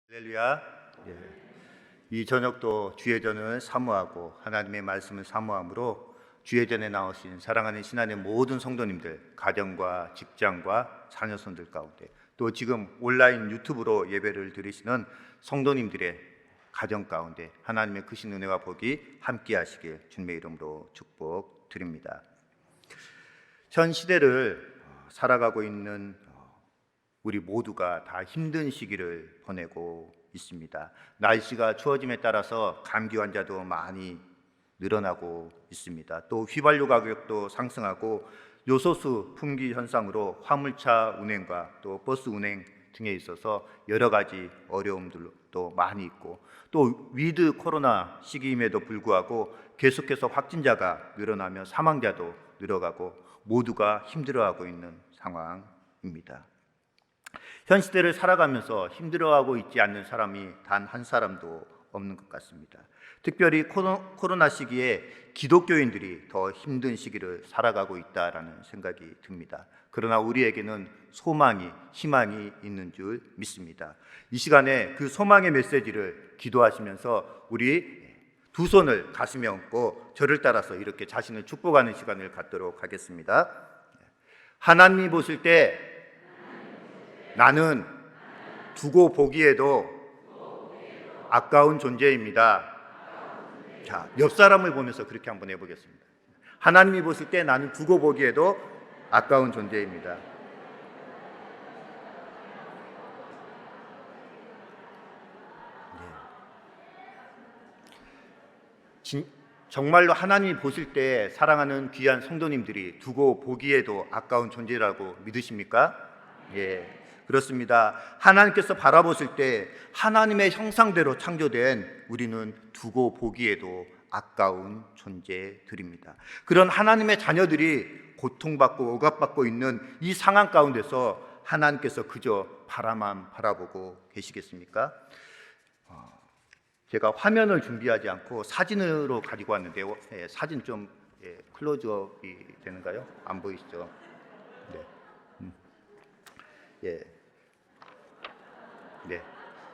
할렐루야. 예. 이 저녁도 주예전을 사모하고 하나님의 말씀을 사모함으로 주예전에 나오신 사랑하는 신안의 모든 성도님들, 가정과 직장과 자녀손들 가운데, 또 지금 온라인 유튜브로 예배를 드리시는 성도님들의 가정 가운데 하나님의 크신 은혜와 복이 함께 하시길 주님의 이름으로 축복드립니다. 현 시대를 살아가고 있는 우리 모두가 다 힘든 시기를 보내고 있습니다. 날씨가 추워짐에 따라서 감기 환자도 많이 늘어나고 있습니다. 또 휘발유 가격도 상승하고 요소수 품귀 현상으로 화물차 운행과 또 버스 운행 등에 있어서 여러 가지 어려움들도 많이 있고, 또 위드 코로나 시기임에도 불구하고 계속해서 확진자가 늘어나며 사망자도 늘어가고 모두가 힘들어하고 있는 상황입니다. 현 시대를 살아가면서 힘들어하고 있지 않는 사람이 단 한 사람도 없는 것 같습니다. 특별히 코로나 시기에 기독교인들이 더 힘든 시기를 살아가고 있다라는 생각이 듭니다. 그러나 우리에게는 소망이, 희망이 있는 줄 믿습니다. 이 시간에 그 소망의 메시지를 기도하시면서 우리 두 손을 가슴에 얹고 저를 따라서 이렇게 자신을 축복하는 시간을 갖도록 하겠습니다. 하나님이 보실 때 나는 두고 보기에도 아까운 존재입니다. 자, 옆 사람을 보면서 그렇게 한번 해보겠습니다. 하나님이 보실 때 나는 두고 보기에도 아까운 존재입니다. 정말로 하나님이 보실 때 사랑하는 귀한 성도님들이 두고 보기에도 아까운 존재라고 믿으십니까? 예. 그렇습니다. 하나님께서 바라보실 때 하나님의 형상대로 창조된 우리는 두고 보기에도 아까운 존재들입니다. 그런 하나님의 자녀들이 고통받고 억압받고 있는 이 상황 가운데서 하나님께서 그저 바라만 바라보고 계시겠습니까? 제가 화면을 준비하지 않고 사진으로 가지고 왔는데요. 사진 좀 클로즈업이 되는가요? 안 보이시죠? 네. 예. 네.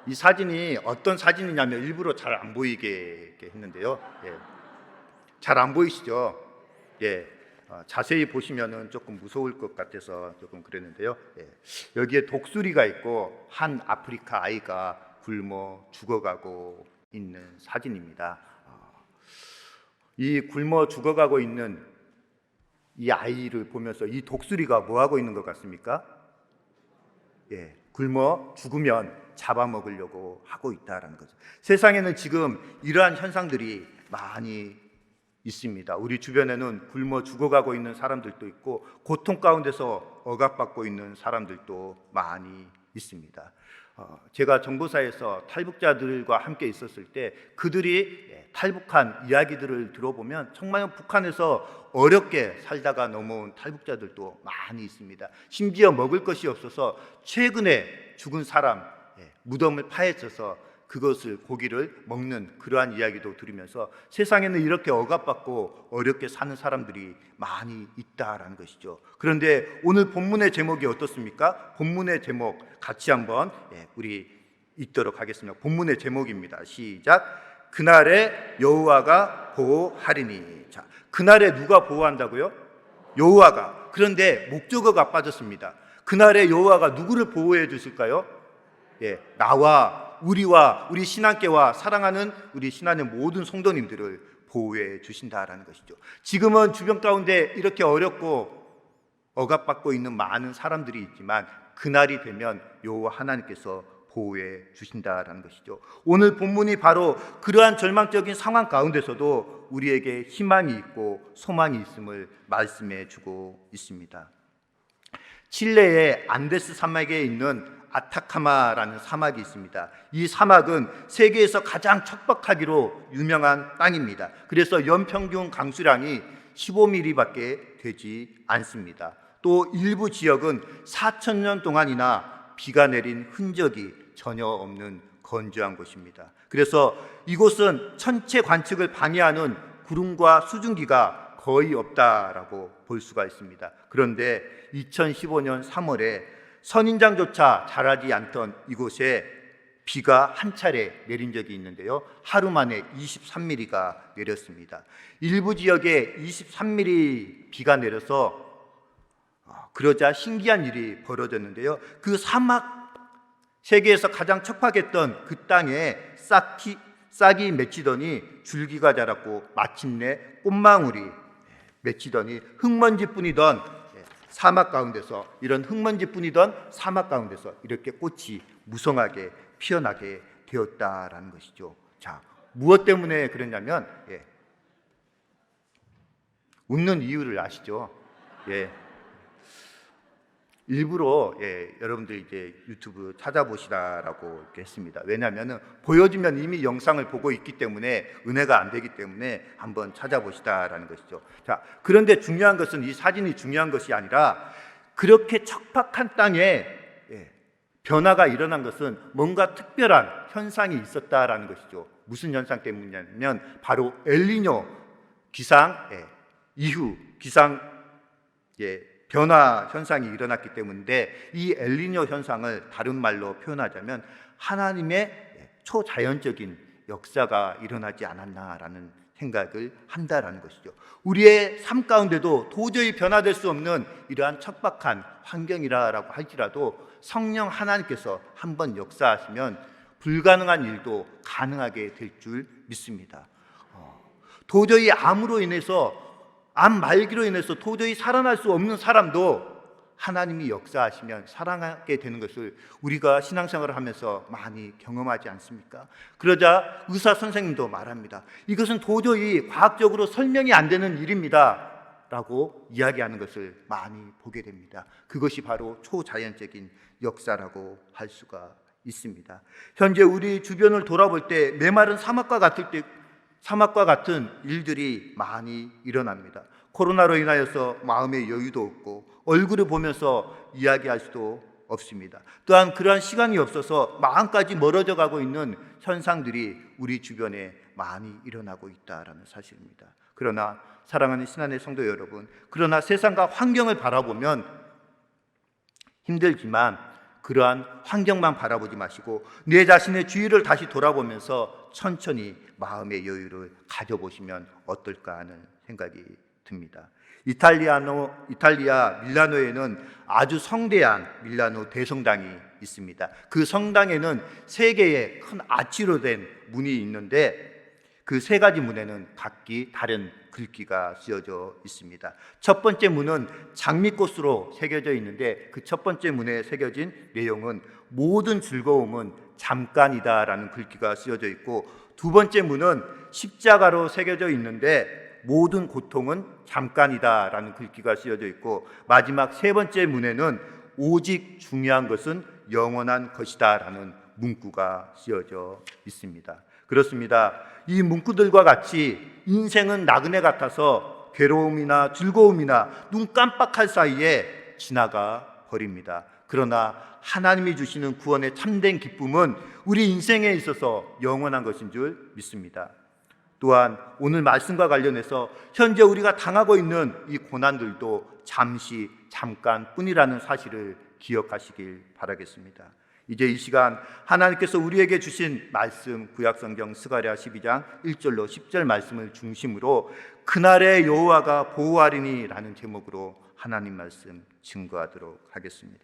이 사진이 어떤 사진이냐면 일부러 잘 안 보이게 했는데요. 예. 잘 안 보이시죠? 예. 자세히 보시면은 조금 무서울 것 같아서 조금 그랬는데요. 예. 여기에 독수리가 있고 한 아프리카 아이가 굶어 죽어가고 있는 사진입니다. 이 굶어 죽어가고 있는 이 아이를 보면서 이 독수리가 뭐 하고 있는 것 같습니까? 예, 굶어 죽으면 잡아먹으려고 하고 있다라는 거죠. 세상에는 지금 이러한 현상들이 많이 있습니다. 우리 주변에는 굶어 죽어가고 있는 사람들도 있고 고통 가운데서 억압받고 있는 사람들도 많이 있습니다. 제가 정보사에서 탈북자들과 함께 있었을 때 그들이 탈북한 이야기들을 들어보면 정말 북한에서 어렵게 살다가 넘어온 탈북자들도 많이 있습니다. 심지어 먹을 것이 없어서 최근에 죽은 사람 무덤을 파헤쳐서 그것을 고기를 먹는 그러한 이야기도 들으면서 세상에는 이렇게 억압받고 어렵게 사는 사람들이 많이 있다라는 것이죠. 그런데 오늘 본문의 제목이 어떻습니까? 본문의 제목 같이 한번 우리 읽도록 하겠습니다. 본문의 제목입니다. 시작. 그날에 여호와가 보호하리니. 자, 그날에 누가 보호한다고요? 여호와가. 그런데 목적어가 빠졌습니다. 그날에 여호와가 누구를 보호해 주실까요? 나와 우리와 우리 신앙계와 사랑하는 우리 신앙의 모든 성도님들을 보호해 주신다라는 것이죠. 지금은 주변 가운데 이렇게 어렵고 억압받고 있는 많은 사람들이 있지만 그날이 되면 여호와 하나님께서 보호해 주신다라는 것이죠. 오늘 본문이 바로 그러한 절망적인 상황 가운데서도 우리에게 희망이 있고 소망이 있음을 말씀해 주고 있습니다. 칠레의 안데스 사막에 있는 아타카마라는 사막이 있습니다. 이 사막은 세계에서 가장 척박하기로 유명한 땅입니다. 그래서 연평균 강수량이 15mm밖에 되지 않습니다. 또 일부 지역은 4,000년 동안이나 비가 내린 흔적이 전혀 없는 건조한 곳입니다. 그래서 이곳은 천체 관측을 방해하는 구름과 수증기가 거의 없다라고 볼 수가 있습니다. 그런데 2015년 3월에 선인장조차 자라지 않던 이곳에 비가 한 차례 내린 적이 있는데요. 하루 만에 23mm가 내렸습니다. 일부 지역에 23mm 비가 내려서 그러자 신기한 일이 벌어졌는데요. 그 사막, 세계에서 가장 척박했던 그 땅에 싹이 맺히더니 줄기가 자랐고 마침내 꽃망울이 맺히더니 흙먼지뿐이던 사막 가운데서, 이런 흙먼지뿐이던 사막 가운데서 이렇게 꽃이 무성하게 피어나게 되었다라는 것이죠. 자, 무엇 때문에 그랬냐면 웃는 이유를 아시죠? 일부러 여러분들 이제 유튜브 찾아보시라라고 이렇게 했습니다. 왜냐하면 보여주면 이미 영상을 보고 있기 때문에 은혜가 안 되기 때문에 한번 찾아보시다라는 것이죠. 자, 그런데 중요한 것은 이 사진이 중요한 것이 아니라 그렇게 척박한 땅에 변화가 일어난 것은 뭔가 특별한 현상이 있었다라는 것이죠. 무슨 현상 때문이냐면 바로 엘니뇨 기상 이후 기상 변화 현상이 일어났기 때문인데, 이 엘니뇨 현상을 다른 말로 표현하자면 하나님의 초자연적인 역사가 일어나지 않았나라는 생각을 한다라는 것이죠. 우리의 삶 가운데도 도저히 변화될 수 없는 이러한 척박한 환경이라고 할지라도 성령 하나님께서 한번 역사하시면 불가능한 일도 가능하게 될 줄 믿습니다. 도저히 암 말기로 인해서 도저히 살아날 수 없는 사람도 하나님이 역사하시면 살아나게 되는 것을 우리가 신앙생활을 하면서 많이 경험하지 않습니까? 그러자 의사 선생님도 말합니다. 이것은 도저히 과학적으로 설명이 안 되는 일입니다 라고 이야기하는 것을 많이 보게 됩니다. 그것이 바로 초자연적인 역사라고 할 수가 있습니다. 현재 우리 주변을 돌아볼 때 메마른 사막과 같은 일들이 많이 일어납니다. 코로나로 인하여서 마음의 여유도 없고 얼굴을 보면서 이야기할 수도 없습니다. 또한 그러한 시간이 없어서 마음까지 멀어져 가고 있는 현상들이 우리 주변에 많이 일어나고 있다는 사실입니다. 그러나 사랑하는 신안의 성도 여러분, 그러나 세상과 환경을 바라보면 힘들지만 그러한 환경만 바라보지 마시고 내 자신의 주위를 다시 돌아보면서 천천히 마음의 여유를 가져보시면 어떨까 하는 생각이 듭니다. 이탈리아 밀라노에는 아주 성대한 밀라노 대성당이 있습니다. 그 성당에는 3개의 큰 아치로 된 문이 있는데 그 3가지 문에는 각기 다른 글귀가 쓰여져 있습니다. 첫 번째 문은 장미꽃으로 새겨져 있는데 그 첫 번째 문에 새겨진 내용은 모든 즐거움은 잠깐이다라는 글귀가 쓰여져 있고, 두 번째 문은 십자가로 새겨져 있는데 모든 고통은 잠깐이다라는 글귀가 쓰여져 있고, 마지막 3번째 문에는 오직 중요한 것은 영원한 것이다라는 문구가 쓰여져 있습니다. 그렇습니다. 이 문구들과 같이 인생은 나그네 같아서 괴로움이나 즐거움이나 눈 깜빡할 사이에 지나가 버립니다. 그러나 하나님이 주시는 구원의 참된 기쁨은 우리 인생에 있어서 영원한 것인 줄 믿습니다. 또한 오늘 말씀과 관련해서 현재 우리가 당하고 있는 이 고난들도 잠깐뿐이라는 사실을 기억하시길 바라겠습니다. 이제 이 시간 하나님께서 우리에게 주신 말씀, 구약성경 스가랴 12장 1절로 10절 말씀을 중심으로 그날의 여호와가 보호하리니 라는 제목으로 하나님 말씀 증거하도록 하겠습니다.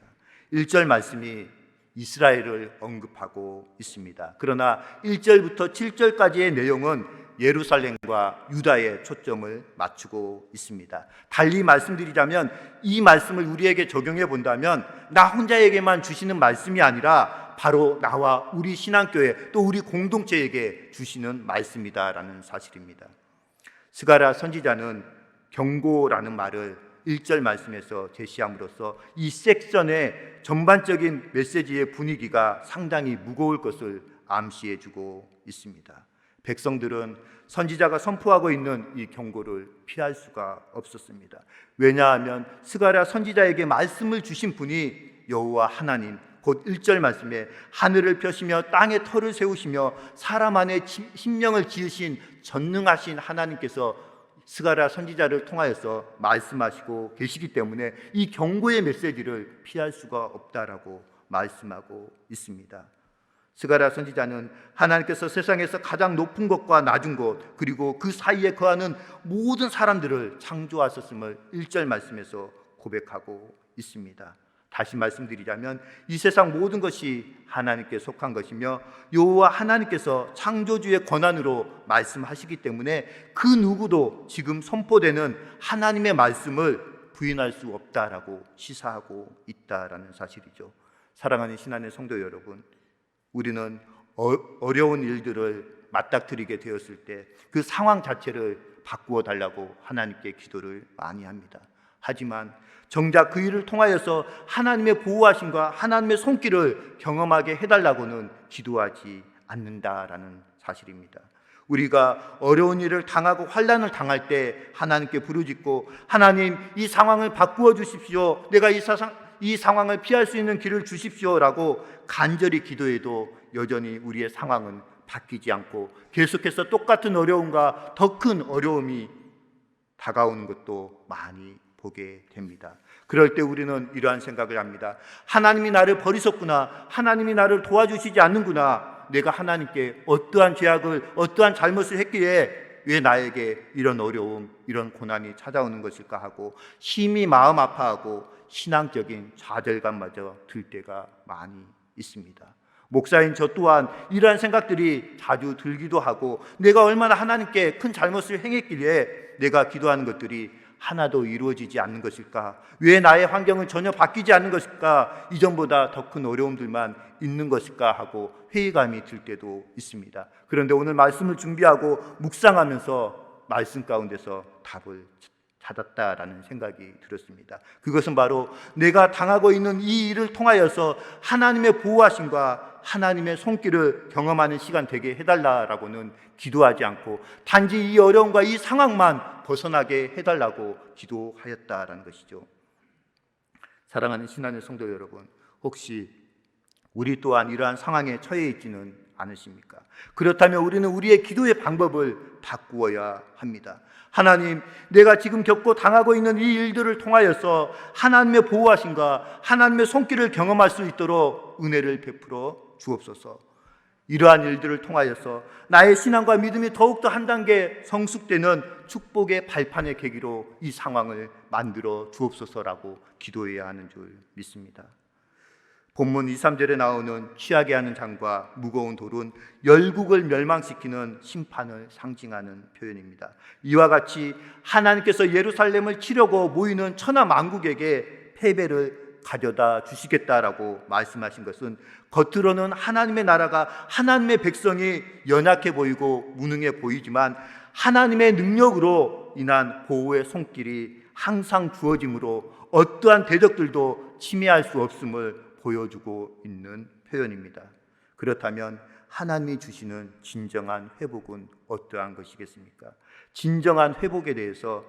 1절 말씀이 이스라엘을 언급하고 있습니다. 그러나 1절부터 7절까지의 내용은 예루살렘과 유다에 초점을 맞추고 있습니다. 달리 말씀드리자면 이 말씀을 우리에게 적용해 본다면 나 혼자에게만 주시는 말씀이 아니라 바로 나와 우리 신앙교회 또 우리 공동체에게 주시는 말씀이다라는 사실입니다. 스가랴 선지자는 경고라는 말을 1절 말씀에서 제시함으로써 이 섹션의 전반적인 메시지의 분위기가 상당히 무거울 것을 암시해주고 있습니다. 백성들은 선지자가 선포하고 있는 이 경고를 피할 수가 없었습니다. 왜냐하면 스가랴 선지자에게 말씀을 주신 분이 여호와 하나님, 곧 1절 말씀에 하늘을 펴시며 땅에 터를 세우시며 사람 안에 심령을 지으신 전능하신 하나님께서 스가랴 선지자를 통하여서 말씀하시고 계시기 때문에 이 경고의 메시지를 피할 수가 없다라고 말씀하고 있습니다. 스가랴 선지자는 하나님께서 세상에서 가장 높은 것과 낮은 것, 그리고 그 사이에 거하는 모든 사람들을 창조하셨음을 1절 말씀에서 고백하고 있습니다. 다시 말씀드리자면 이 세상 모든 것이 하나님께 속한 것이며 여호와 하나님께서 창조주의 권한으로 말씀하시기 때문에 그 누구도 지금 선포되는 하나님의 말씀을 부인할 수 없다라고 시사하고 있다라는 사실이죠. 사랑하는 신안의 성도 여러분, 우리는 어려운 일들을 맞닥뜨리게 되었을 때 그 상황 자체를 바꾸어 달라고 하나님께 기도를 많이 합니다. 하지만 정작 그 일을 통하여서 하나님의 보호하심과 하나님의 손길을 경험하게 해달라고는 기도하지 않는다라는 사실입니다. 우리가 어려운 일을 당하고 환난을 당할 때 하나님께 부르짖고 하나님 이 상황을 바꾸어 주십시오, 내가 이 상황을 피할 수 있는 길을 주십시오라고 간절히 기도해도 여전히 우리의 상황은 바뀌지 않고 계속해서 똑같은 어려움과 더 큰 어려움이 다가오는 것도 많이 보게 됩니다. 그럴 때 우리는 이러한 생각을 합니다. 하나님이 나를 버리셨구나, 하나님이 나를 도와주시지 않는구나, 내가 하나님께 어떠한 죄악을, 어떠한 잘못을 했기에 왜 나에게 이런 어려움, 이런 고난이 찾아오는 것일까 하고 심히 마음 아파하고 신앙적인 좌절감마저 들 때가 많이 있습니다. 목사인 저 또한 이러한 생각들이 자주 들기도 하고, 내가 얼마나 하나님께 큰 잘못을 행했길래 내가 기도하는 것들이 하나도 이루어지지 않는 것일까? 왜 나의 환경은 전혀 바뀌지 않는 것일까? 이전보다 더 큰 어려움들만 있는 것일까 하고 회의감이 들 때도 있습니다. 그런데 오늘 말씀을 준비하고 묵상하면서 말씀 가운데서 답을 찾았다라는 생각이 들었습니다. 그것은 바로 내가 당하고 있는 이 일을 통하여서 하나님의 보호하심과 하나님의 손길을 경험하는 시간 되게 해달라라고는 기도하지 않고 단지 이 어려움과 이 상황만 벗어나게 해달라고 기도하였다라는 것이죠. 사랑하는 신안의 성도 여러분, 혹시 우리 또한 이러한 상황에 처해 있지는 않으십니까? 그렇다면 우리는 우리의 기도의 방법을 바꾸어야 합니다. 하나님, 내가 지금 겪고 당하고 있는 이 일들을 통하여서 하나님의 보호하심과 하나님의 손길을 경험할 수 있도록 은혜를 베풀어 주옵소서. 이러한 일들을 통하여서 나의 신앙과 믿음이 더욱더 한 단계 성숙되는 축복의 발판의 계기로 이 상황을 만들어 주옵소서라고 기도해야 하는 줄 믿습니다. 본문 2, 3절에 나오는 취하게 하는 장과 무거운 돌은 열국을 멸망시키는 심판을 상징하는 표현입니다. 이와 같이 하나님께서 예루살렘을 치려고 모이는 천하 만국에게 패배를 가져다 주시겠다라고 말씀하신 것은 겉으로는 하나님의 나라가, 하나님의 백성이 연약해 보이고 무능해 보이지만 하나님의 능력으로 인한 보호의 손길이 항상 주어짐으로 어떠한 대적들도 침해할 수 없음을 보여주고 있는 표현입니다. 그렇다면 하나님이 주시는 진정한 회복은 어떠한 것이겠습니까? 진정한 회복에 대해서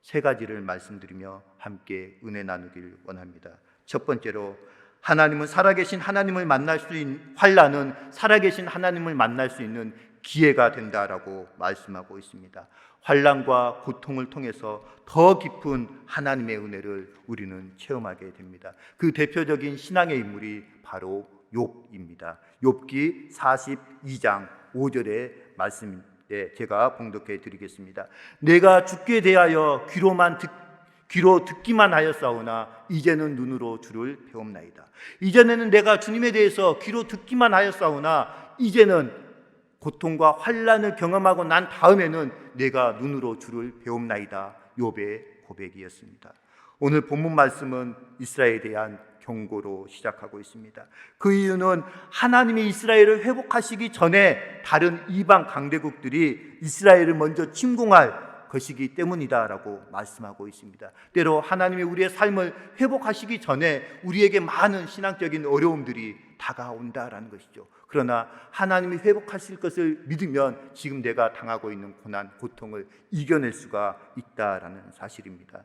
세 가지를 말씀드리며 함께 은혜 나누길 원합니다. 첫 번째로, 하나님은 살아계신 하나님을 만날 수 있는, 환난은 살아계신 하나님을 만날 수 있는 기회가 된다라고 말씀하고 있습니다. 환난과 고통을 통해서 더 깊은 하나님의 은혜를 우리는 체험하게 됩니다. 그 대표적인 신앙의 인물이 바로 욥입니다. 욥기 42장 5절의 말씀에 제가 봉독해 드리겠습니다. 내가 주께 대하여 귀로 듣기만 하였사오나 이제는 눈으로 주를 배움나이다. 이전에는 내가 주님에 대해서 귀로 듣기만 하였사오나 이제는 고통과 환난을 경험하고 난 다음에는 내가 눈으로 주를 배움나이다. 욥의 고백이었습니다. 오늘 본문 말씀은 이스라엘에 대한 경고로 시작하고 있습니다. 그 이유는 하나님이 이스라엘을 회복하시기 전에 다른 이방 강대국들이 이스라엘을 먼저 침공할 것이기 때문이다라고 말씀하고 있습니다. 때로 하나님이 우리의 삶을 회복하시기 전에 우리에게 많은 신앙적인 어려움들이 다가온다라는 것이죠. 그러나 하나님이 회복하실 것을 믿으면 지금 내가 당하고 있는 고난, 고통을 이겨낼 수가 있다라는 사실입니다.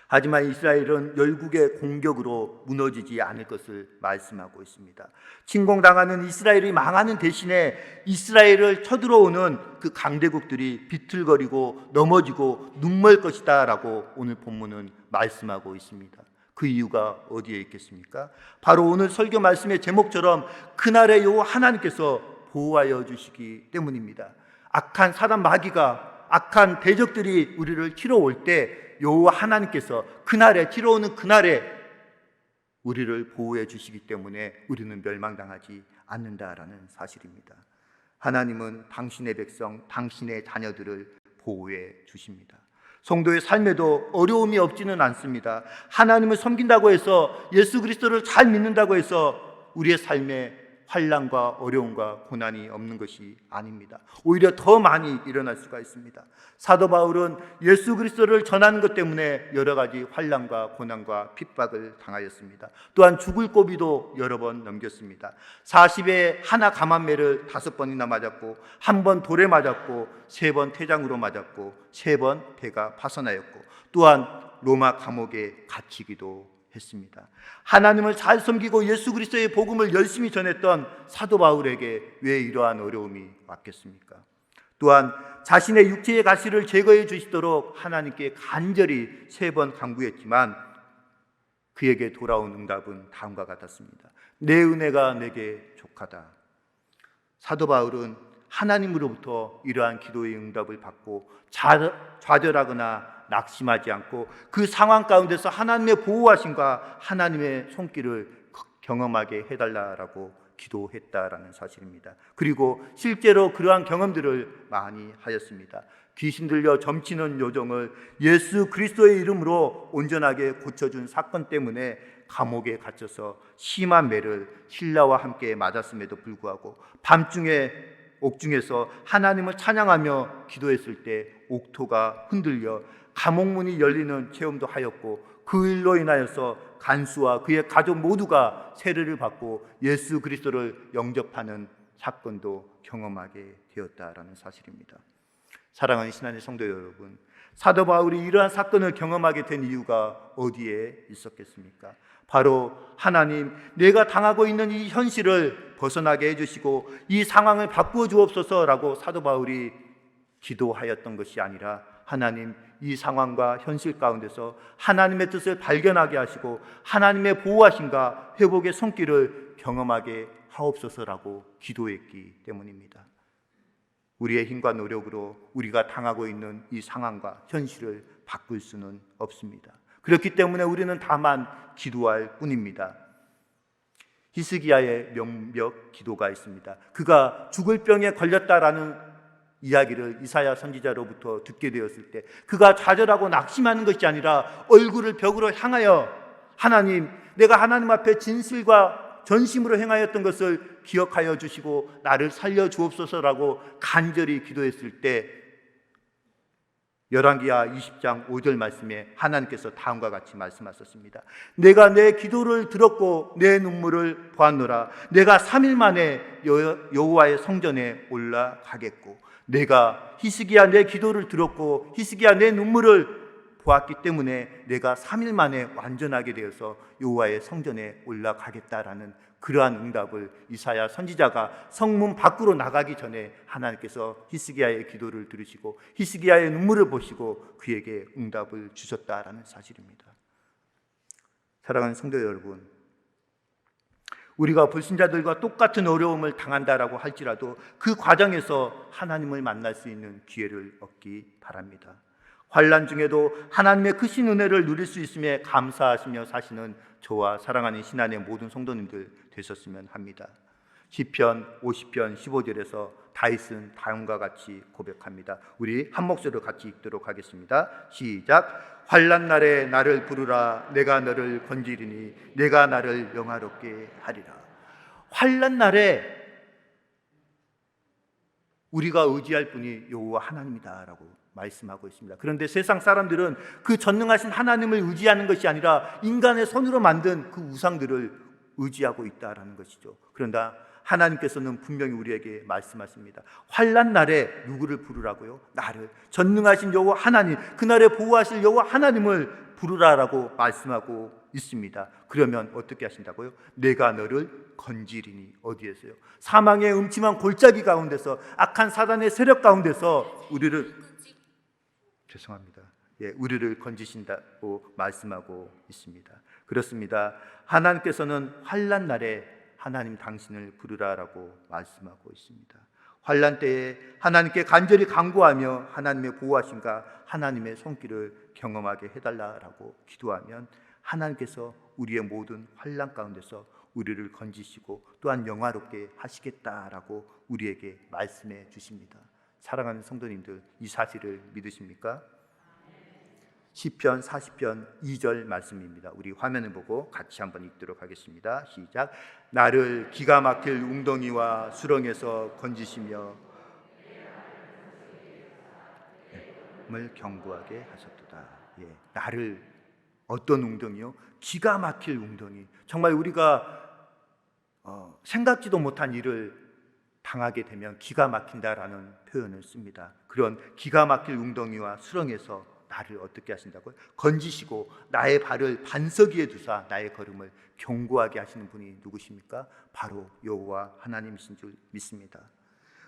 하지만 이스라엘은 열국의 공격으로 무너지지 않을 것을 말씀하고 있습니다. 침공당하는 이스라엘이 망하는 대신에 이스라엘을 쳐들어오는 그 강대국들이 비틀거리고 넘어지고 눈멀 것이다 라고 오늘 본문은 말씀하고 있습니다. 그 이유가 어디에 있겠습니까? 바로 오늘 설교 말씀의 제목처럼 그날에 여호와 하나님께서 보호하여 주시기 때문입니다. 악한 사단 마귀가, 악한 대적들이 우리를 치러 올 때 여호와 하나님께서 그날에, 치러 오는 그날에 우리를 보호해 주시기 때문에 우리는 멸망당하지 않는다라는 사실입니다. 하나님은 당신의 백성, 당신의 자녀들을 보호해 주십니다. 성도의 삶에도 어려움이 없지는 않습니다. 하나님을 섬긴다고 해서, 예수 그리스도를 잘 믿는다고 해서 우리의 삶에 환난과 어려움과 고난이 없는 것이 아닙니다. 오히려 더 많이 일어날 수가 있습니다. 사도 바울은 예수 그리스도를 전하는 것 때문에 여러 가지 환난과 고난과 핍박을 당하였습니다. 또한 죽을 고비도 여러 번 넘겼습니다. 40에 하나 감한매를 5번이나 맞았고, 1번 돌에 맞았고, 3번 태장으로 맞았고, 3번 배가 파손하였고, 또한 로마 감옥에 갇히기도 했습니다. 하나님을 잘 섬기고 예수 그리스도의 복음을 열심히 전했던 사도 바울에게 왜 이러한 어려움이 왔겠습니까? 또한 자신의 육체의 가시를 제거해 주시도록 하나님께 간절히 3번 간구했지만 그에게 돌아온 응답은 다음과 같았습니다. 내 은혜가 내게 족하다. 사도 바울은 하나님으로부터 이러한 기도의 응답을 받고 좌절하거나 낙심하지 않고 그 상황 가운데서 하나님의 보호하심과 하나님의 손길을 경험하게 해달라고 기도했다라는 사실입니다. 그리고 실제로 그러한 경험들을 많이 하였습니다. 귀신 들려 점치는 요정을 예수 그리스도의 이름으로 온전하게 고쳐준 사건 때문에 감옥에 갇혀서 심한 매를 신라와 함께 맞았음에도 불구하고 밤중에 옥중에서 하나님을 찬양하며 기도했을 때 옥토가 흔들려 감옥문이 열리는 체험도 하였고, 그 일로 인하여서 간수와 그의 가족 모두가 세례를 받고 예수 그리스도를 영접하는 사건도 경험하게 되었다라는 사실입니다. 사랑하는 신앙의 성도 여러분, 사도 바울이 이러한 사건을 경험하게 된 이유가 어디에 있었겠습니까? 바로 하나님, 내가 당하고 있는 이 현실을 벗어나게 해주시고 이 상황을 바꾸어 주옵소서라고 사도 바울이 기도하였던 것이 아니라, 하나님, 이 상황과 현실 가운데서 하나님의 뜻을 발견하게 하시고 하나님의 보호하심과 회복의 손길을 경험하게 하옵소서라고 기도했기 때문입니다. 우리의 힘과 노력으로 우리가 당하고 있는 이 상황과 현실을 바꿀 수는 없습니다. 그렇기 때문에 우리는 다만 기도할 뿐입니다. 히스기야의 명벽 기도가 있습니다. 그가 죽을 병에 걸렸다라는 이야기를 이사야 선지자로부터 듣게 되었을 때 그가 좌절하고 낙심하는 것이 아니라 얼굴을 벽으로 향하여, 하나님, 내가 하나님 앞에 진실과 전심으로 행하였던 것을 기억하여 주시고 나를 살려 주옵소서라고 간절히 기도했을 때 열왕기하 20장 5절 말씀에 하나님께서 다음과 같이 말씀하셨습니다. 내가 내 기도를 들었고 내 눈물을 보았노라. 내가 3일 만에 여호와의 성전에 올라가겠고, 내가 히스기야 내 기도를 들었고 히스기야 내 눈물을 보았기 때문에 내가 3일 만에 완전하게 되어서 여호와의 성전에 올라가겠다라는 그러한 응답을 이사야 선지자가 성문 밖으로 나가기 전에 하나님께서 히스기야의 기도를 들으시고 히스기야의 눈물을 보시고 그에게 응답을 주셨다라는 사실입니다. 사랑하는 성도 여러분, 우리가 불신자들과 똑같은 어려움을 당한다라고 할지라도 그 과정에서 하나님을 만날 수 있는 기회를 얻기 바랍니다. 환난 중에도 하나님의 크신 은혜를 누릴 수 있음에 감사하시며 사시는 저와 사랑하는 신안의 모든 성도님들 되셨으면 합니다. 시편 50편 15절에서 다윗은 다음과 같이 고백합니다. 우리 한 목소리로 같이 읽도록 하겠습니다. 시작. 환난 날에 나를 부르라. 내가 너를 건지리니 내가 나를 영화롭게 하리라. 환난 날에 우리가 의지할 분이 여호와 하나님이다라고 말씀하고 있습니다. 그런데 세상 사람들은 그 전능하신 하나님을 의지하는 것이 아니라 인간의 손으로 만든 그 우상들을 의지하고 있다라는 것이죠. 그런데 하나님께서는 분명히 우리에게 말씀하십니다. 환난 날에 누구를 부르라고요? 나를, 전능하신 여호와 하나님, 그날에 보호하실 여호와 하나님을 부르라라고 말씀하고 있습니다. 그러면 어떻게 하신다고요? 내가 너를 건지리니, 어디에서요? 사망의 음침한 골짜기 가운데서, 악한 사단의 세력 가운데서 우리를 건지신다고 말씀하고 있습니다. 그렇습니다. 하나님께서는 환난 날에 하나님 당신을 부르라라고 말씀하고 있습니다. 환난 때에 하나님께 간절히 간구하며 하나님의 보호하심과 하나님의 손길을 경험하게 해달라라고 기도하면 하나님께서 우리의 모든 환난 가운데서 우리를 건지시고 또한 영화롭게 하시겠다라고 우리에게 말씀해 주십니다. 사랑하는 성도님들, 이 사실을 믿으십니까? 시편 40편 2절 말씀입니다. 우리 화면을 보고 같이 한번 읽도록 하겠습니다. 시작. 나를 기가 막힐 웅덩이와 수렁에서 건지시며 을 견고하게 하셨도다. 예, 나를 어떤 웅덩이요? 기가 막힐 웅덩이. 정말 우리가 생각지도 못한 일을 당하게 되면 기가 막힌다라는 표현을 씁니다. 그런 기가 막힐 웅덩이와 수렁에서 나를 어떻게 하신다고요? 건지시고 나의 발을 반석 위에 두사 나의 걸음을 견고하게 하시는 분이 누구십니까? 바로 여호와 하나님이신 줄 믿습니다.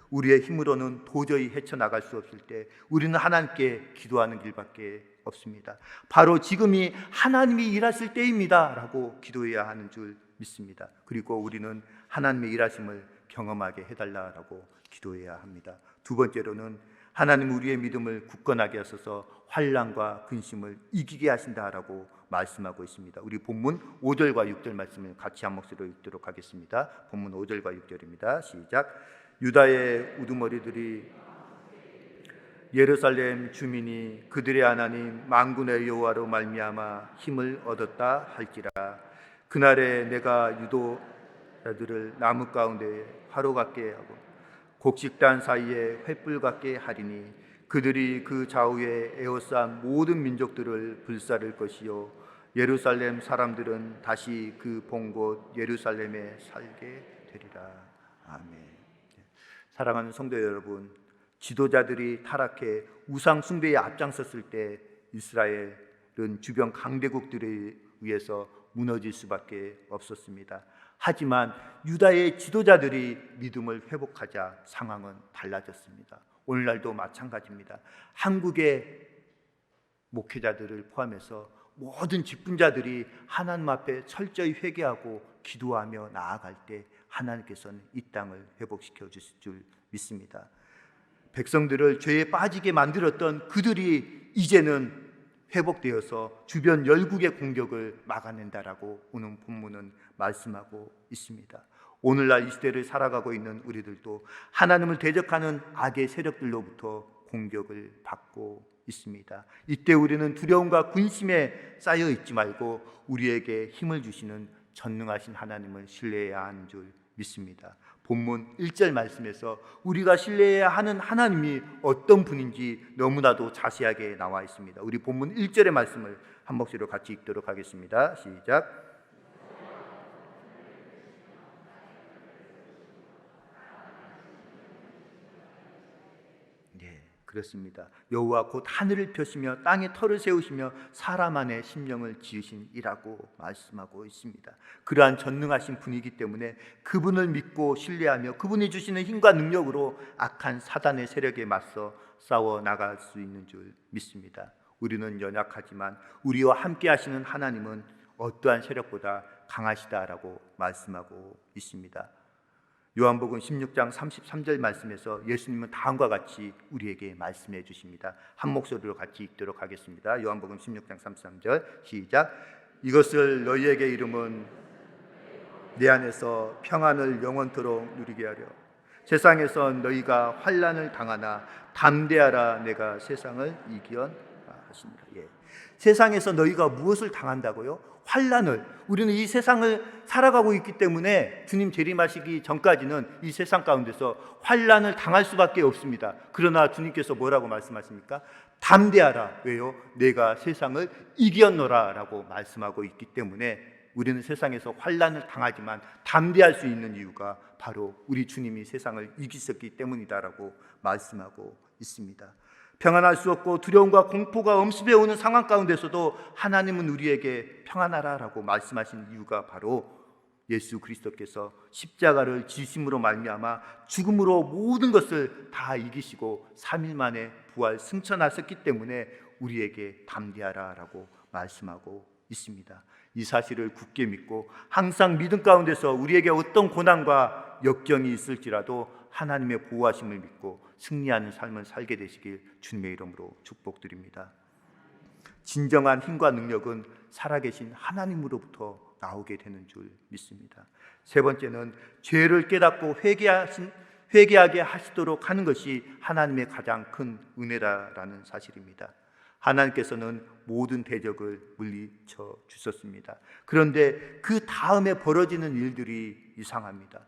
우리의 힘으로는 도저히 헤쳐나갈 수 없을 때 우리는 하나님께 기도하는 길밖에 없습니다. 바로 지금이 하나님이 일하실 때입니다 라고 기도해야 하는 줄 믿습니다. 그리고 우리는 하나님의 일하심을 경험하게 해달라고 기도해야 합니다. 두 번째로는 하나님 우리의 믿음을 굳건하게 하셔서 환난과 근심을 이기게 하신다라고 말씀하고 있습니다. 우리 본문 5절과 6절 말씀을 같이 한 목소리로 읽도록 하겠습니다. 본문 5절과 6절입니다. 시작. 유다의 우두머리들이 예루살렘 주민이 그들의 하나님 만군의 여호와로 말미암아 힘을 얻었다 할지라. 그날에 내가 유도자들을 나무 가운데 화로 같게 하고 곡식단 사이에 횃불 같게 하리니 그들이 그 좌우에 에워싼 모든 민족들을 불사를 것이요 예루살렘 사람들은 다시 그 본 곳 예루살렘에 살게 되리라. 아멘. 사랑하는 성도 여러분, 지도자들이 타락해 우상 숭배에 앞장섰을 때 이스라엘은 주변 강대국들에 의해서 무너질 수밖에 없었습니다. 하지만 유다의 지도자들이 믿음을 회복하자 상황은 달라졌습니다. 오늘날도 마찬가지입니다. 한국의 목회자들을 포함해서 모든 직분자들이 하나님 앞에 철저히 회개하고 기도하며 나아갈 때 하나님께서는 이 땅을 회복시켜 주실 줄 믿습니다. 백성들을 죄에 빠지게 만들었던 그들이 이제는 회복되어서 주변 열국의 공격을 막아낸다라고 오늘 본문은 말씀하고 있습니다. 오늘날 이 시대를 살아가고 있는 우리들도 하나님을 대적하는 악의 세력들로부터 공격을 받고 있습니다. 이때 우리는 두려움과 근심에 쌓여 있지 말고 우리에게 힘을 주시는 전능하신 하나님을 신뢰해야 하는 줄 믿습니다. 본문 1절 말씀에서 우리가 신뢰해야 하는 하나님이 어떤 분인지 너무나도 자세하게 나와 있습니다. 우리 본문 1절의 말씀을 한 목소리로 같이 읽도록 하겠습니다. 시작. 그렇습니다. 여호와 곧 하늘을 펴시며 땅에 터를 세우시며 사람 안에 심령을 지으신 이라고 말씀하고 있습니다. 그러한 전능하신 분이기 때문에 그분을 믿고 신뢰하며 그분이 주시는 힘과 능력으로 악한 사단의 세력에 맞서 싸워 나갈 수 있는 줄 믿습니다. 우리는 연약하지만 우리와 함께 하시는 하나님은 어떠한 세력보다 강하시다라고 말씀하고 있습니다. 요한복음 16장 33절 말씀에서 예수님은 다음과 같이 우리에게 말씀해 주십니다. 한 목소리로 같이 읽도록 하겠습니다. 요한복음 16장 33절 시작. 이것을 너희에게 이름은 내 안에서 평안을 영원토록 누리게 하려. 세상에서 너희가 환난을 당하나 담대하라 내가 세상을 이기었다 하십니다. 세상에서 너희가 무엇을 당한다고요? 환난을. 우리는 이 세상을 살아가고 있기 때문에 주님 재림하시기 전까지는 이 세상 가운데서 환난을 당할 수밖에 없습니다. 그러나 주님께서 뭐라고 말씀하십니까? 담대하라. 왜요? 내가 세상을 이겼노라 라고 말씀하고 있기 때문에 우리는 세상에서 환난을 당하지만 담대할 수 있는 이유가 바로 우리 주님이 세상을 이기셨기 때문이다라고 말씀하고 있습니다. 평안할 수 없고 두려움과 공포가 엄습해 오는 상황 가운데서도 하나님은 우리에게 평안하라라고 말씀하신 이유가 바로 예수 그리스도께서 십자가를 지심으로 말미암아 죽음으로 모든 것을 다 이기시고 3일 만에 부활 승천하셨기 때문에 우리에게 담대하라라고 말씀하고 있습니다. 이 사실을 굳게 믿고 항상 믿음 가운데서 우리에게 어떤 고난과 역경이 있을지라도 하나님의 보호하심을 믿고 승리하는 삶을 살게 되시길 주님의 이름으로 축복드립니다. 진정한 힘과 능력은 살아계신 하나님으로부터 나오게 되는 줄 믿습니다. 세 번째는 죄를 깨닫고 회개하게 하시도록 하는 것이 하나님의 가장 큰 은혜라는 사실입니다. 하나님께서는 모든 대적을 물리쳐 주셨습니다. 그런데 그 다음에 벌어지는 일들이 이상합니다.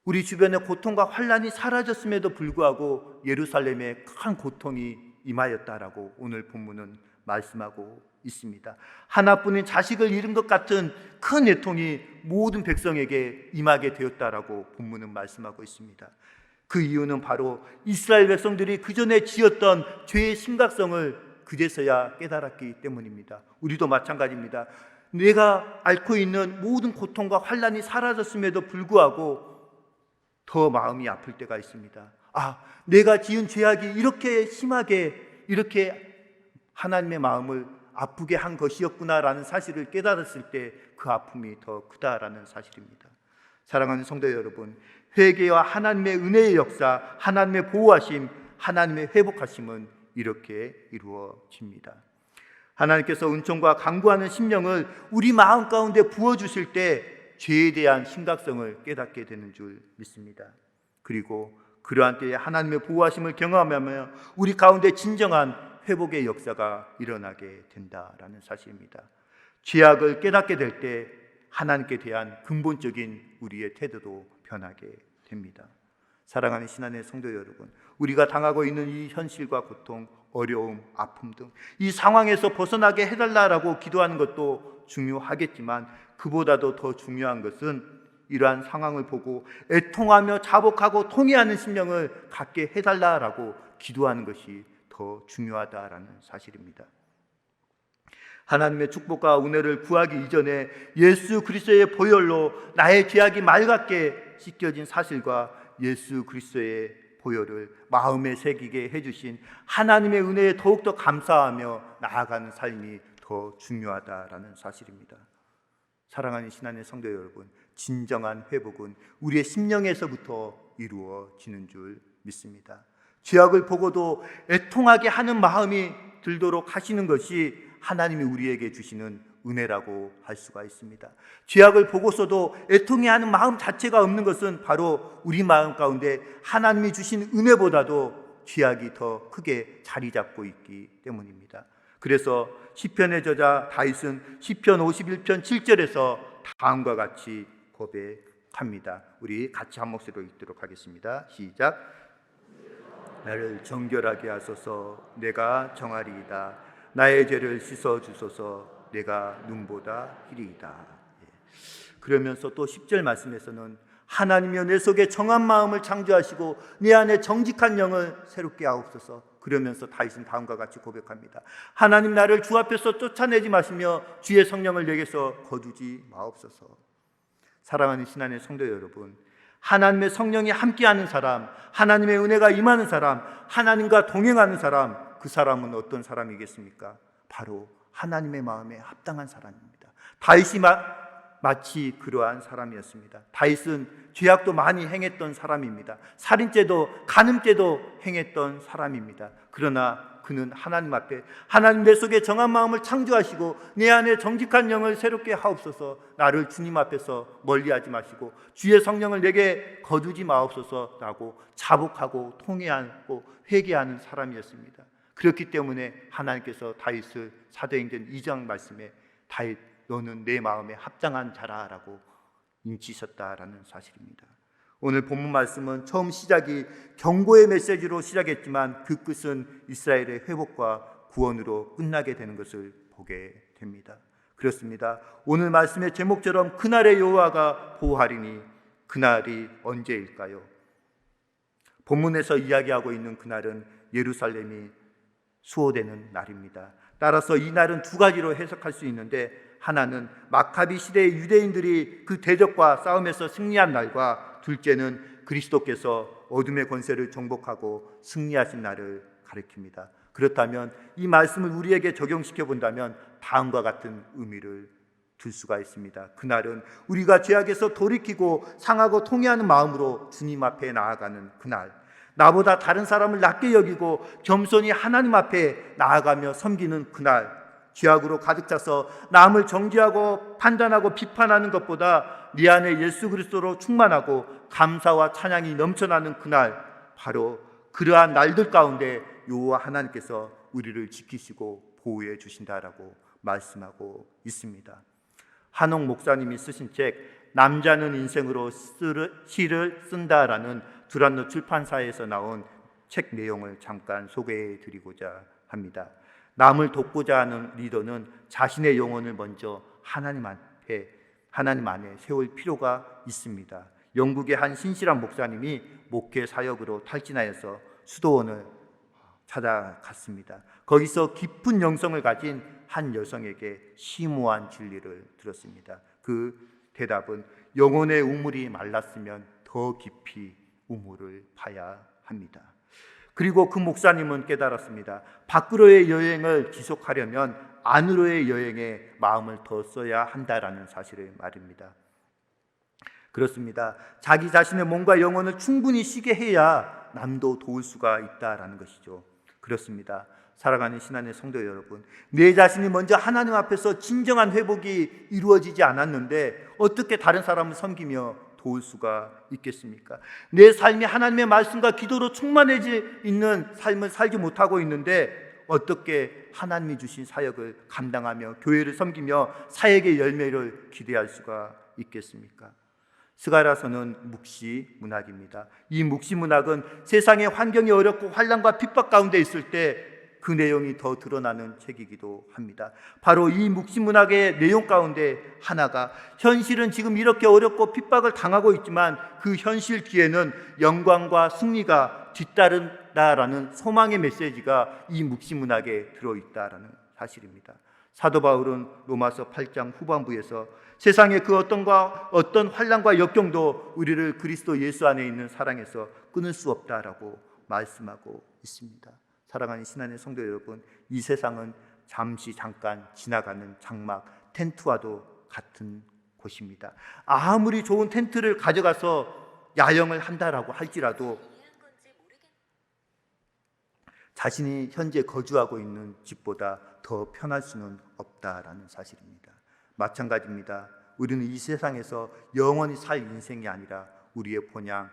우리 주변의 고통과 환난이 사라졌음에도 불구하고 예루살렘에 큰 고통이 임하였다라고 오늘 본문은 말씀하고 있습니다. 하나뿐인 자식을 잃은 것 같은 큰 애통이 모든 백성에게 임하게 되었다라고 본문은 말씀하고 있습니다. 그 이유는 바로 이스라엘 백성들이 그전에 지었던 죄의 심각성을 그제서야 깨달았기 때문입니다. 우리도 마찬가지입니다. 내가 앓고 있는 모든 고통과 환난이 사라졌음에도 불구하고 더 마음이 아플 때가 있습니다. 내가 지은 죄악이 이렇게 심하게 이렇게 하나님의 마음을 아프게 한 것이었구나라는 사실을 깨달았을 때 그 아픔이 더 크다라는 사실입니다. 사랑하는 성도 여러분, 회개와 하나님의 은혜의 역사, 하나님의 보호하심, 하나님의 회복하심은 이렇게 이루어집니다. 하나님께서 은총과 강구하는 심령을 우리 마음 가운데 부어주실 때 죄에 대한 심각성을 깨닫게 되는 줄 믿습니다. 그리고 그러한 때에 하나님의 보호하심을 경험하며 우리 가운데 진정한 회복의 역사가 일어나게 된다라는 사실입니다. 죄악을 깨닫게 될 때 하나님께 대한 근본적인 우리의 태도도 변하게 됩니다. 사랑하는 신안의 성도 여러분, 우리가 당하고 있는 이 현실과 고통, 어려움, 아픔 등 이 상황에서 벗어나게 해달라고 기도하는 것도 중요하겠지만 그보다도 더 중요한 것은 이러한 상황을 보고 애통하며 자복하고 통회하는 심령을 갖게 해달라고 기도하는 것이 더 중요하다라는 사실입니다. 하나님의 축복과 은혜를 구하기 이전에 예수 그리스도의 보혈로 나의 죄악이 맑게 씻겨진 사실과 예수 그리스도의 보혈을 마음에 새기게 해주신 하나님의 은혜에 더욱더 감사하며 나아가는 삶이 더 중요하다라는 사실입니다. 사랑하는 신안의 성도 여러분, 진정한 회복은 우리의 심령에서부터 이루어지는 줄 믿습니다. 죄악을 보고도 애통하게 하는 마음이 들도록 하시는 것이 하나님이 우리에게 주시는 은혜라고 할 수가 있습니다. 죄악을 보고서도 애통해 하는 마음 자체가 없는 것은 바로 우리 마음 가운데 하나님이 주신 은혜보다도 죄악이 더 크게 자리 잡고 있기 때문입니다. 그래서 시편의 저자 다윗은 시편 51편 7절에서 다음과 같이 고백합니다. 우리 같이 한 목소리로 읽도록 하겠습니다. 시작. 나를 정결하게 하소서, 내가 정하리이다. 나의 죄를 씻어주소서, 내가 눈보다 희리이다. 그러면서 또 10절 말씀에서는 하나님이여 내 속에 정한 마음을 창조하시고 내 안에 정직한 영을 새롭게 하옵소서. 그러면서 다윗은 다음과 같이 고백합니다. 하나님, 나를 주 앞에서 쫓아내지 마시며 주의 성령을 내게서 거두지 마옵소서. 사랑하는 신안의 성도 여러분, 하나님의 성령이 함께하는 사람, 하나님의 은혜가 임하는 사람, 하나님과 동행하는 사람, 그 사람은 어떤 사람이겠습니까? 바로 하나님의 마음에 합당한 사람입니다. 다윗이 마치 그러한 사람이었습니다. 다윗은 죄악도 많이 행했던 사람입니다. 살인죄도 간음죄도 행했던 사람입니다. 그러나 그는 하나님 앞에 하나님 내 속에 정한 마음을 창조하시고 내 안에 정직한 영을 새롭게 하옵소서, 나를 주님 앞에서 멀리하지 마시고 주의 성령을 내게 거두지 마옵소서라고 자복하고 통회하고 회개하는 사람이었습니다. 그렇기 때문에 하나님께서 다윗을 사도행전 2장 말씀에 다윗 너는 내 마음에 합당한 자라라고 인치셨다라는 사실입니다. 오늘 본문 말씀은 처음 시작이 경고의 메시지로 시작했지만 그 끝은 이스라엘의 회복과 구원으로 끝나게 되는 것을 보게 됩니다. 그렇습니다. 오늘 말씀의 제목처럼 그날의 여호와가 보호하리니 그날이 언제일까요? 본문에서 이야기하고 있는 그날은 예루살렘이 수호되는 날입니다. 따라서 이 날은 두 가지로 해석할 수 있는데, 하나는 마카비 시대의 유대인들이 그 대적과 싸움에서 승리한 날과, 둘째는 그리스도께서 어둠의 권세를 정복하고 승리하신 날을 가리킵니다. 그렇다면 이 말씀을 우리에게 적용시켜 본다면 다음과 같은 의미를 둘 수가 있습니다. 그날은 우리가 죄악에서 돌이키고 상하고 통회하는 마음으로 주님 앞에 나아가는 그날, 나보다 다른 사람을 낮게 여기고 겸손히 하나님 앞에 나아가며 섬기는 그날, 죄악으로 가득 차서 남을 정죄하고 판단하고 비판하는 것보다 네 안에 예수 그리스도로 충만하고 감사와 찬양이 넘쳐나는 그날, 바로 그러한 날들 가운데 여호와 하나님께서 우리를 지키시고 보호해 주신다라고 말씀하고 있습니다. 한옥 목사님이 쓰신 책 남자는 인생으로 시를 쓴다라는 두란노 출판사에서 나온 책 내용을 잠깐 소개해 드리고자 합니다. 남을 돕고자 하는 리더는 자신의 영혼을 먼저 하나님 안에 세울 필요가 있습니다. 영국의 한 신실한 목사님이 목회 사역으로 탈진하여서 수도원을 찾아갔습니다. 거기서 깊은 영성을 가진 한 여성에게 심오한 진리를 들었습니다. 그 대답은 영혼의 우물이 말랐으면 더 깊이 우물을 파야 합니다. 그리고 그 목사님은 깨달았습니다. 밖으로의 여행을 지속하려면 안으로의 여행에 마음을 더 써야 한다라는 사실을 말입니다. 그렇습니다. 자기 자신의 몸과 영혼을 충분히 쉬게 해야 남도 도울 수가 있다라는 것이죠. 그렇습니다. 살아가는 신앙의 성도 여러분, 내 자신이 먼저 하나님 앞에서 진정한 회복이 이루어지지 않았는데 어떻게 다른 사람을 섬기며 도울 수가 있겠습니까? 내 삶이 하나님의 말씀과 기도로 충만해지 있는 삶을 살지 못하고 있는데 어떻게 하나님이 주신 사역을 감당하며 교회를 섬기며 사역의 열매를 기대할 수가 있겠습니까? 스가랴서는 묵시 문학입니다. 이 묵시 문학은 세상의 환경이 어렵고 환난과 핍박 가운데 있을 때 그 내용이 더 드러나는 책이기도 합니다. 바로 이 묵시 문학의 내용 가운데 하나가 현실은 지금 이렇게 어렵고 핍박을 당하고 있지만 그 현실 뒤에는 영광과 승리가 뒤따른다라는 소망의 메시지가 이 묵시 문학에 들어있다라는 사실입니다. 사도 바울은 로마서 8장 후반부에서 세상의 그 어떤 환난과 역경도 우리를 그리스도 예수 안에 있는 사랑에서 끊을 수 없다라고 말씀하고 있습니다. 사랑하는 신앙의 성도 여러분, 이 세상은 잠깐 지나가는 장막, 텐트와도 같은 곳입니다. 아무리 좋은 텐트를 가져가서 야영을 한다라고 할지라도 자신이 현재 거주하고 있는 집보다 더 편할 수는 없다라는 사실입니다. 마찬가지입니다. 우리는 이 세상에서 영원히 살 인생이 아니라 우리의 본향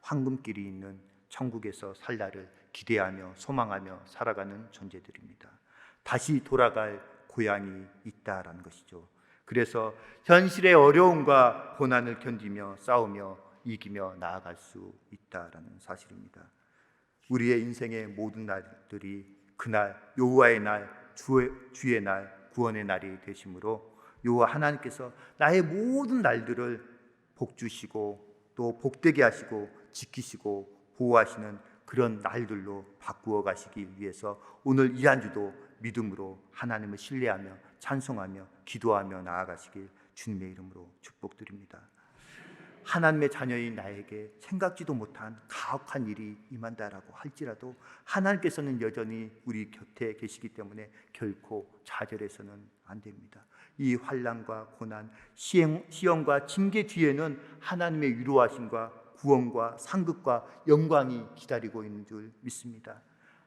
황금길이 있는 천국에서 살 날을 기대하며 소망하며 살아가는 존재들입니다. 다시 돌아갈 고향이 있다라는 것이죠. 그래서 현실의 어려움과 고난을 견디며 싸우며 이기며 나아갈 수 있다라는 사실입니다. 우리의 인생의 모든 날들이 그날 여호와의 날, 주의 날, 구원의 날이 되심으로 여호와 하나님께서 나의 모든 날들을 복 주시고 또 복되게 하시고 지키시고 보호하시는 그런 날들로 바꾸어 가시기 위해서 오늘 이 한 주도 믿음으로 하나님을 신뢰하며 찬송하며 기도하며 나아가시길 주님의 이름으로 축복드립니다. 하나님의 자녀인 나에게 생각지도 못한 가혹한 일이 임한다라고 할지라도 하나님께서는 여전히 우리 곁에 계시기 때문에 결코 좌절해서는 안 됩니다. 이 환난과 고난, 시험과 징계 뒤에는 하나님의 위로하심과 구원과 상급과 영광이 기다리고 있는 줄 믿습니다.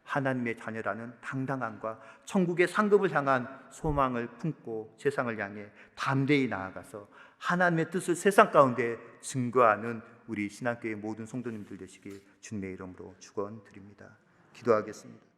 하나님의 자녀라는 당당함과 천국의 상급을 향한 소망을 품고 세상을 향해 담대히 나아가서 하나님의 뜻을 세상 가운데 증거하는 우리 신학교의 모든 성도님들 되시길 주님의 이름으로 축원드립니다. 기도하겠습니다.